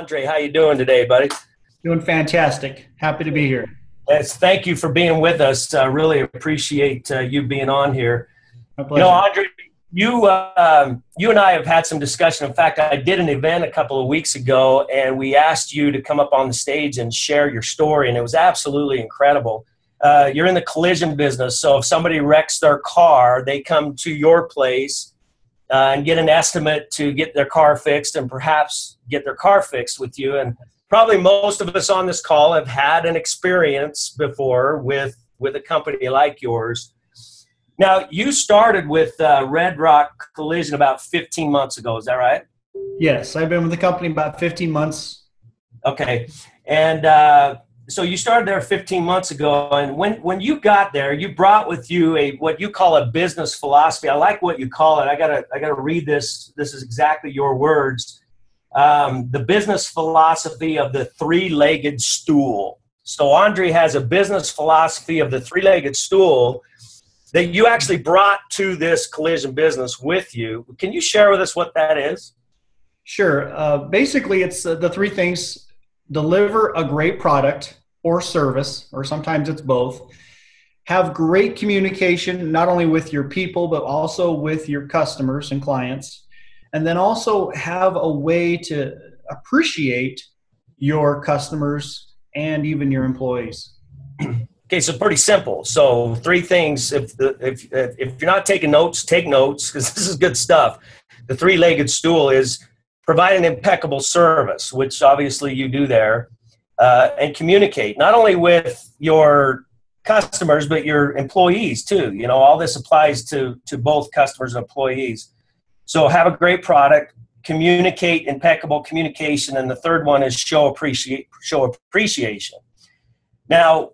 Andre, how you doing today, buddy? Doing fantastic. Happy to be here. Yes, thank you for being with us. Really appreciate you being on here. My pleasure. Andre, you and I have had some discussion. In fact, I did an event a couple of weeks ago, and we asked you to come up on the stage and share your story, and it was absolutely incredible. You're in the collision business, so if somebody wrecks their car, they come to your place and get an estimate to get their car fixed and perhaps get their car fixed with you. And probably most of us on this call have had an experience before with a company like yours. Now, you started with Red Rock Collision about 15 months ago. Is that right? Yes, I've been with the company about 15 months. Okay. And so you started there 15 months ago. And when you got there, you brought with you what you call a business philosophy. I like what you call it. I gotta read this. This is exactly your words. The business philosophy of the three-legged stool. So Andre has a business philosophy of the three-legged stool that you actually brought to this collision business with you. Can you share with us what that is? Sure. Basically, it's the three things: deliver a great product or service, or sometimes it's both. Have great communication, not only with your people, but also with your customers and clients. And then also have a way to appreciate your customers and even your employees. Okay, so pretty simple. So three things. If you're not taking notes, take notes, because this is good stuff. The three-legged stool is provide an impeccable service, which obviously you do there, and communicate not only with your customers but your employees too. You know, all this applies to both customers and employees. So have a great product, communicate, impeccable communication, and the third one is show appreciation. Now,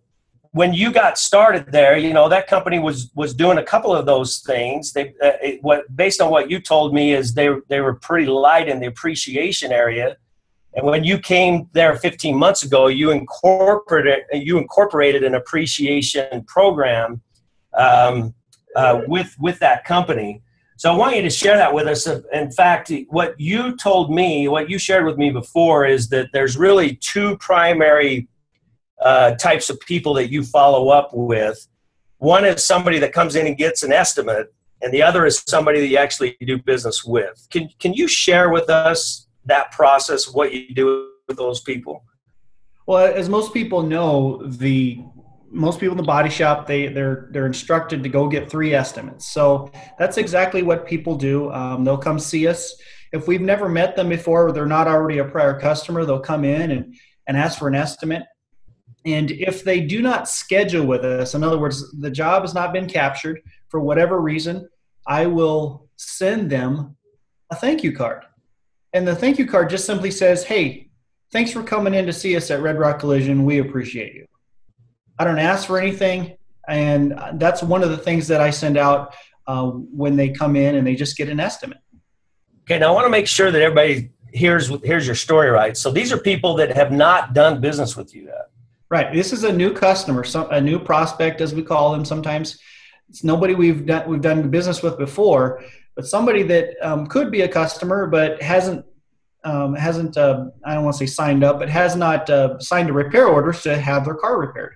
when you got started there, you know, that company was doing a couple of those things. Based on what you told me is they were pretty light in the appreciation area. And when you came there 15 months ago, you incorporated an appreciation program with that company. So I want you to share that with us. In fact, what you told me, what you shared with me before, is that there's really two primary types of people that you follow up with. One is somebody that comes in and gets an estimate, and the other is somebody that you actually do business with. Can you share with us that process, what you do with those people? Well, as most people know, most people in the body shop, they're instructed to go get 3 estimates. So that's exactly what people do. They'll come see us. If we've never met them before, or they're not already a prior customer, they'll come in and ask for an estimate. And if they do not schedule with us, in other words, the job has not been captured for whatever reason, I will send them a thank you card. And the thank you card just simply says, hey, thanks for coming in to see us at Red Rock Collision. We appreciate you. I don't ask for anything, and that's one of the things that I send out when they come in and they just get an estimate. Okay, now I want to make sure that everybody hears your story right. So these are people that have not done business with you yet. Right. This is a new customer, a new prospect, as we call them sometimes. It's nobody we've done business with before, but somebody that could be a customer but hasn't I don't want to say signed up, but has not signed a repair order to have their car repaired.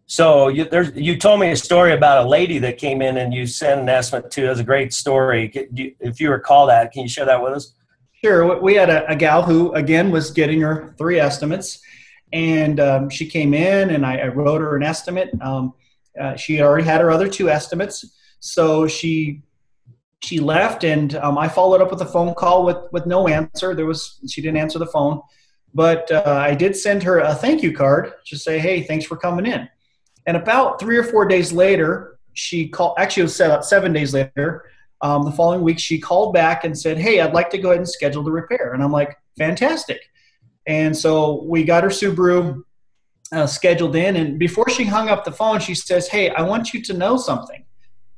So you told me a story about a lady that came in and you sent an estimate to. That's a great story. If you recall that, can you share that with us? Sure. We had a gal who, again, was getting her 3 estimates. And she came in and I wrote her an estimate. She already had her other 2 estimates. So she left, and I followed up with a phone call with no answer. She didn't answer the phone. But I did send her a thank you card to say, hey, thanks for coming in. And about 3 or 4 days later, she called. Actually, it was about 7 days later. The following week, she called back and said, hey, I'd like to go ahead and schedule the repair. And I'm like, fantastic. And so we got her Subaru scheduled in. And before she hung up the phone, she says, hey, I want you to know something.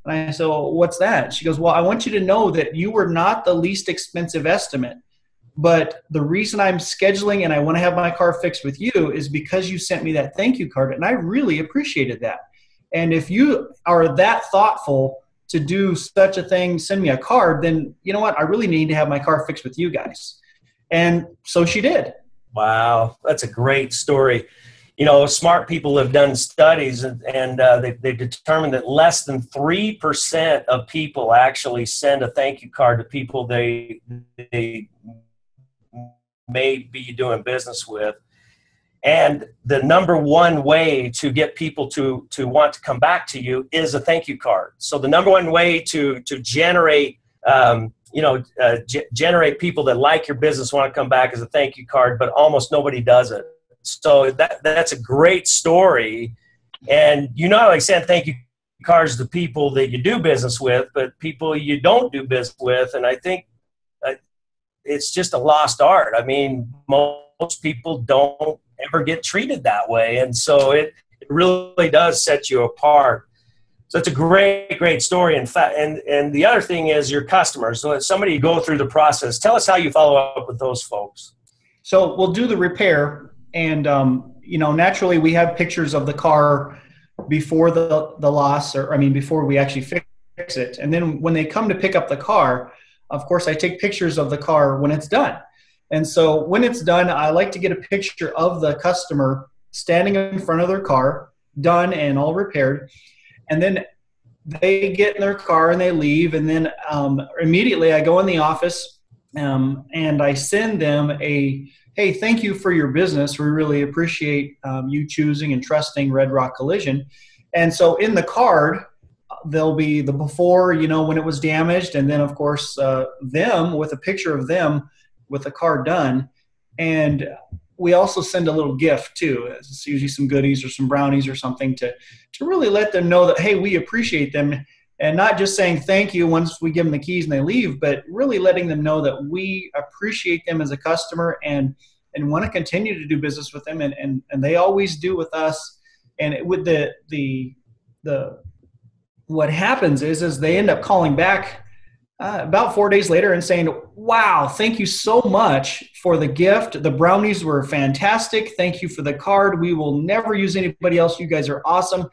And I said, well, what's that? She goes, well, I want you to know that you were not the least expensive estimate. But the reason I'm scheduling and I want to have my car fixed with you is because you sent me that thank you card, and I really appreciated that. And if you are that thoughtful to do such a thing, send me a card, then you know what? I really need to have my car fixed with you guys. And so she did. Wow, that's a great story. Smart people have done studies, and they determined that less than 3% of people actually send a thank you card to people they may be doing business with. And the number one way to get people to want to come back to you is a thank you card. So the number one way to generate generate people that like your business, want to come back, is a thank you card, but almost nobody does it. So that's a great story. And you not only send thank you cards to people that you do business with, but people you don't do business with. And I think it's just a lost art. I mean, most people don't ever get treated that way. And so it really does set you apart. So it's a great, great story. In fact, and the other thing is your customers. So if somebody go through the process, tell us how you follow up with those folks. So we'll do the repair, and naturally we have pictures of the car before the loss, before we actually fix it. And then when they come to pick up the car, of course, I take pictures of the car when it's done. And so when it's done, I like to get a picture of the customer standing in front of their car, done and all repaired. And then they get in their car and they leave. And then immediately I go in the office and I send them hey, thank you for your business. We really appreciate you choosing and trusting Red Rock Collision. And so in the card, there'll be the before, when it was damaged. And then, of course, them with a picture of them with the car done. And we also send a little gift too. It's usually some goodies or some brownies or something to really let them know that, hey, we appreciate them. And not just saying thank you once we give them the keys and they leave, but really letting them know that we appreciate them as a customer and want to continue to do business with them. And they always do with us. And with the what happens is they end up calling back about 4 days later and saying, wow, thank you so much for the gift. The brownies were fantastic. Thank you for the card. We will never use anybody else. You guys are awesome.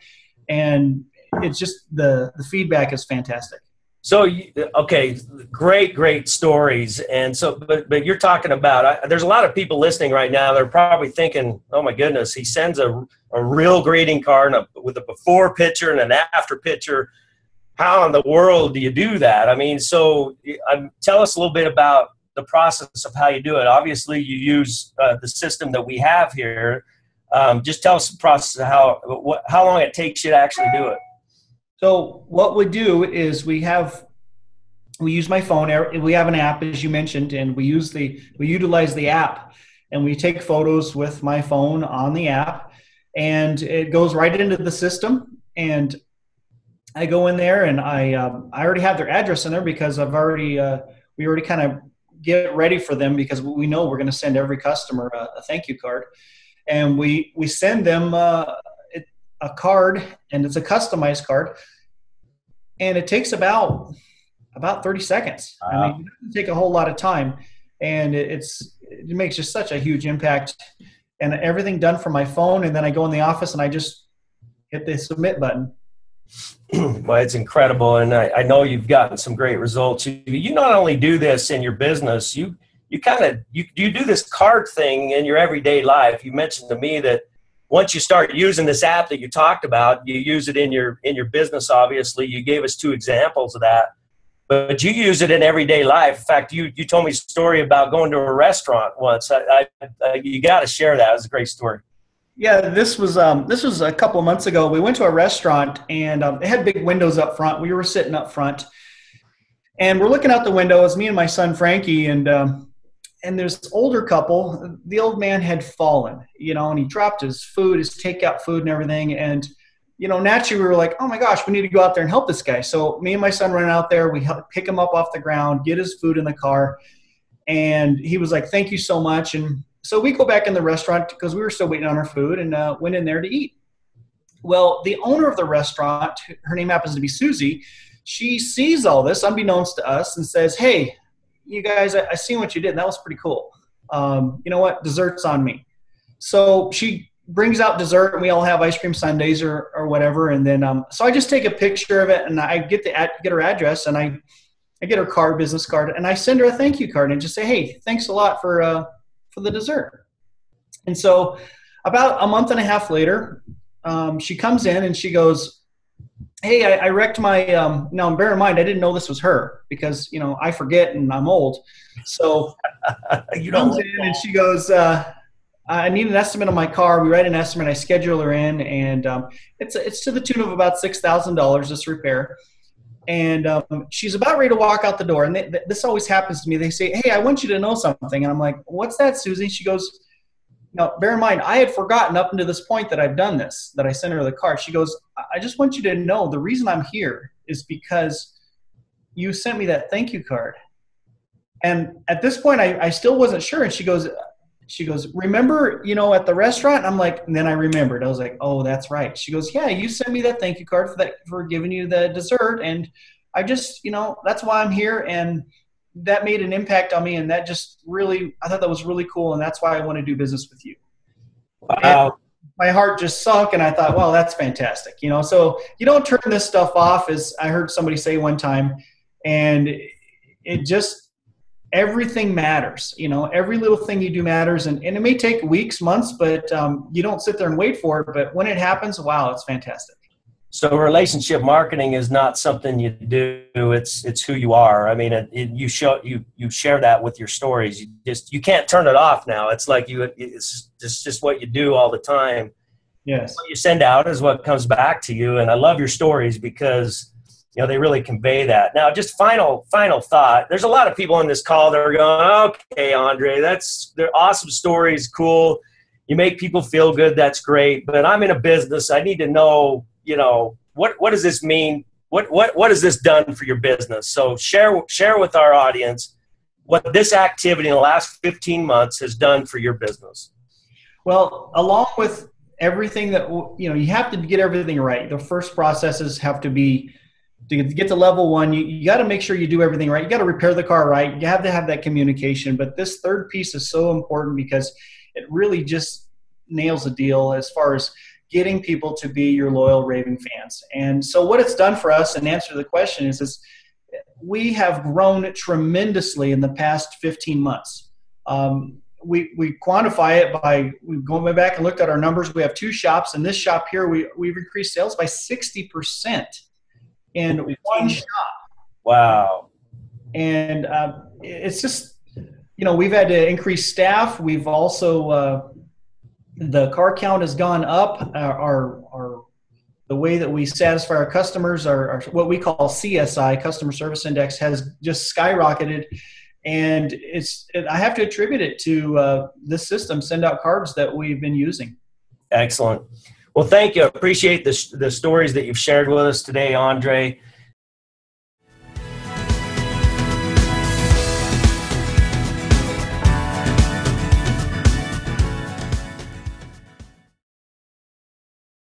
And it's just the feedback is fantastic. So, okay, great stories. And so, but you're talking about, there's a lot of people listening right now. They're probably thinking, oh my goodness, he sends a real greeting card with a before picture and an after picture. How in the world do you do that? I mean, so tell us a little bit about the process of how you do it. Obviously, you use the system that we have here. Just tell us the process of how long it takes you to actually do it. So what we do is we use my phone. We have an app, as you mentioned, and we utilize the app, and we take photos with my phone on the app, and it goes right into the system. And I go in there, and I already have their address in there because we already kind of get ready for them because we know we're going to send every customer a thank you card, and we send them a card, and it's a customized card, and it takes about 30 seconds. Wow. I mean, it doesn't take a whole lot of time, and it makes just such a huge impact. And everything done from my phone, and then I go in the office and I just hit the submit button. Well, it's incredible, and I know you've gotten some great results. You not only do this in your business, you do this card thing in your everyday life. You mentioned to me that once you start using this app that you talked about, you use it in your business. Obviously, you gave us 2 examples of that, but you use it in everyday life. In fact, you told me a story about going to a restaurant once. You got to share that. It was a great story. Yeah, this was a couple of months ago. We went to a restaurant, and it had big windows up front. We were sitting up front, and we're looking out the window. It's me and my son Frankie, and there's this older couple. The old man had fallen, and he dropped his takeout food and everything. And naturally we were like, oh my gosh, we need to go out there and help this guy. So me and my son ran out there. We helped pick him up off the ground, get his food in the car, and he was like, thank you so much. And so we go back in the restaurant because we were still waiting on our food, and went in there to eat. Well, the owner of the restaurant, her name happens to be Susie, she sees all this unbeknownst to us and says, hey, you guys, I seen what you did, and that was pretty cool. You know what? Dessert's on me. So she brings out dessert, and we all have ice cream sundaes or whatever. And then so I just take a picture of it, and I get her address, and I I get her card, business card, and I send her a thank you card and just say, hey, thanks a lot for the dessert. And so about a month and a half later, she comes in and she goes, hey, I wrecked my, now bear in mind, I didn't know this was her because, I forget and I'm old. So You comes don't in and she goes, I need an estimate on my car. We write an estimate. I schedule her in, and it's to the tune of about $6,000 this repair. And she's about ready to walk out the door. And this always happens to me. They say, hey, I want you to know something. And I'm like, what's that, Susie? She goes, now, bear in mind, I had forgotten up until this point that I've done this, that I sent her the card. She goes, I just want you to know the reason I'm here is because you sent me that thank you card. And at this point, I still wasn't sure. And she goes, remember, at the restaurant? I'm like, and then I remembered. I was like, oh, that's right. She goes, yeah, you sent me that thank you card for giving you the dessert. And I just, that's why I'm here. And that made an impact on me. And that just really, I thought that was really cool. And that's why I want to do business with you. Wow. And my heart just sunk. And I thought, well, that's fantastic. So you don't turn this stuff off, as I heard somebody say one time. And it just, everything matters. Every little thing you do matters. And it may take weeks, months, but you don't sit there and wait for it. But when it happens, wow, it's fantastic. So relationship marketing is not something you do. It's who you are. I mean, you share that with your stories. You can't turn it off now. It's like it's just what you do all the time. Yes. What you send out is what comes back to you. And I love your stories because they really convey that. Now, just final thought. There's a lot of people on this call that are going, okay, Andre, they're awesome stories, cool. You make people feel good. That's great. But I'm in a business. I need to know, what does this mean? What has this done for your business? So share with our audience what this activity in the last 15 months has done for your business. Well, along with everything that, you have to get everything right. The first processes have to be, to get to level one, you got to make sure you do everything right. You got to repair the car right. You have to have that communication. But this third piece is so important because it really just nails the deal as far as getting people to be your loyal raving fans. And so what it's done for us, and answer to the question, is we have grown tremendously in the past 15 months. We quantify it by going back and looked at our numbers. We have 2 shops. In this shop here, we've increased sales by 60%. In one shop. Wow. And it's just, we've had to increase staff. We've also, the car count has gone up. The way that we satisfy our customers, our what we call CSI, Customer Service Index, has just skyrocketed. And I have to attribute it to this system, Send Out Cards, that we've been using. Excellent. Well, thank you. I appreciate the stories that you've shared with us today, Andre.